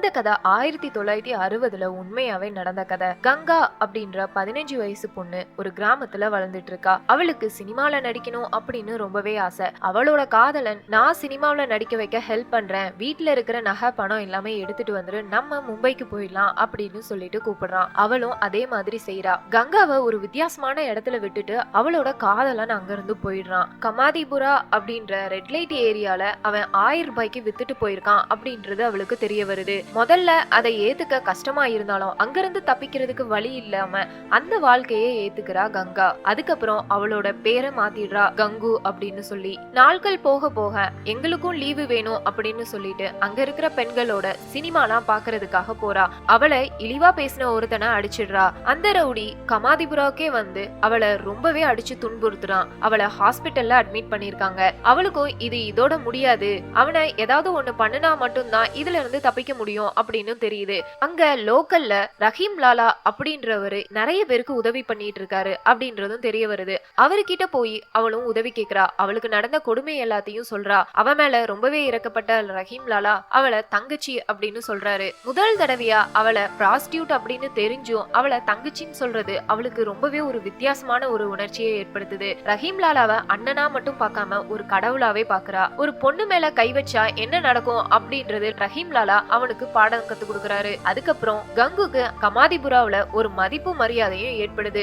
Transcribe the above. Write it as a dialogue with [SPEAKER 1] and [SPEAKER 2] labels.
[SPEAKER 1] இந்த கதை 1960 உண்மையாவே நடந்த கதை. கங்கா அப்படின்ற 15 வயசு பொண்ணு ஒரு கிராமத்துல வளர்ந்துட்டு இருக்கா. அவளுக்கு சினிமால நடிக்கணும் அப்படின்னு ரொம்பவே ஆசை. அவளோட காதலன், நான் சினிமாவில நடிக்க வைக்க ஹெல்ப் பண்றேன், வீட்டுல இருக்கிற நகை பணம் எல்லாமே எடுத்துட்டு வந்துரு, நம்ம மும்பைக்கு போயிடலாம் அப்படின்னு சொல்லிட்டு கூப்பிடுறான். அவளும் அதே மாதிரி செய்யறா. கங்காவை ஒரு வித்தியாசமான இடத்துல விட்டுட்டு அவளோட காதலன் அங்கிருந்து போயிடுறான். கமாதிபுரா அப்படின்ற ரெட் லைட் ஏரியால அவன் 1000 ரூபாய்க்கு வித்துட்டு போயிருக்கான் அப்படின்றது அவளுக்கு தெரிய வருது. முதல்ல அதை ஏத்துக்க கஷ்டமா இருந்தாலும் அங்கிருந்து தப்பிக்கிறதுக்கு வழி இல்லாம அந்த வாழ்க்கையை ஏத்துக்கிறா கங்கா. அதுக்கப்புறம் அவளோட பேரை மாத்திடுறா கங்கு அப்படின்னு சொல்லி. நாட்கள் போக போக எங்களுக்கும் லீவு வேணும் அப்படின்னு சொல்லிட்டு அங்க இருக்கிற பெண்களோட சினிமாலாம் பாக்குறதுக்காக போறா. அவளை இழிவா பேசின ஒருத்தனை அடிச்சிடுறா. அந்த ரவுடி கமாதிபுராக்கே வந்து அவளை ரொம்பவே அடிச்சு துன்புறுத்துறான். அவளை ஹாஸ்பிட்டல்ல அட்மிட் பண்ணிருக்காங்க. அவளுக்கும் இது இதோட முடியாது, அவனை ஏதாவது ஒண்ணு பண்ணுனா மட்டும்தான் இதுல இருந்து தப்பிக்க முடியும் அப்படின்னு தெரியுது. அங்க லோக்கல்ல ரஹீம் லாலா அப்படின்றவரு நிறைய பேருக்கு உதவி பண்ணிட்டு இருக்காரு அப்படின்றதும் தெரிய வருது. அவர்கிட்ட போய் அவளும் உதவி கேக்குறா. அவளுக்கு நடந்த கொடுமை எல்லாத்தையும் சொல்றா. அவ மேல ரொம்பவே இறக்கப்பட்ட ரஹீம் லாலா அவளை தங்கச்சி அப்படின்னு சொல்றாரு. முதல் தடவையா அவளை பிராஸ்டியூட் அப்படின்னு தெரிஞ்சும் அவளை தங்கச்சின்னு சொல்றது அவளுக்கு ரொம்பவே ஒரு வித்தியாசமான ஒரு உணர்ச்சியை ஏற்படுத்துது. ரஹீம் லாலாவை அண்ணனா மட்டும் பார்க்காம ஒரு கடவுளாவே பாக்குறா. ஒரு பொண்ணு மேல கை வச்சா என்ன நடக்கும் அப்படின்றது ரஹீம் லாலா அவனுக்கு பாடம் கத்து கொடுக்கறாரு. அதுக்கப்புறம் கங்குக்கு கமாதிபுராவுல ஒரு மதிப்பு மரியாதையும் ஏற்படுது.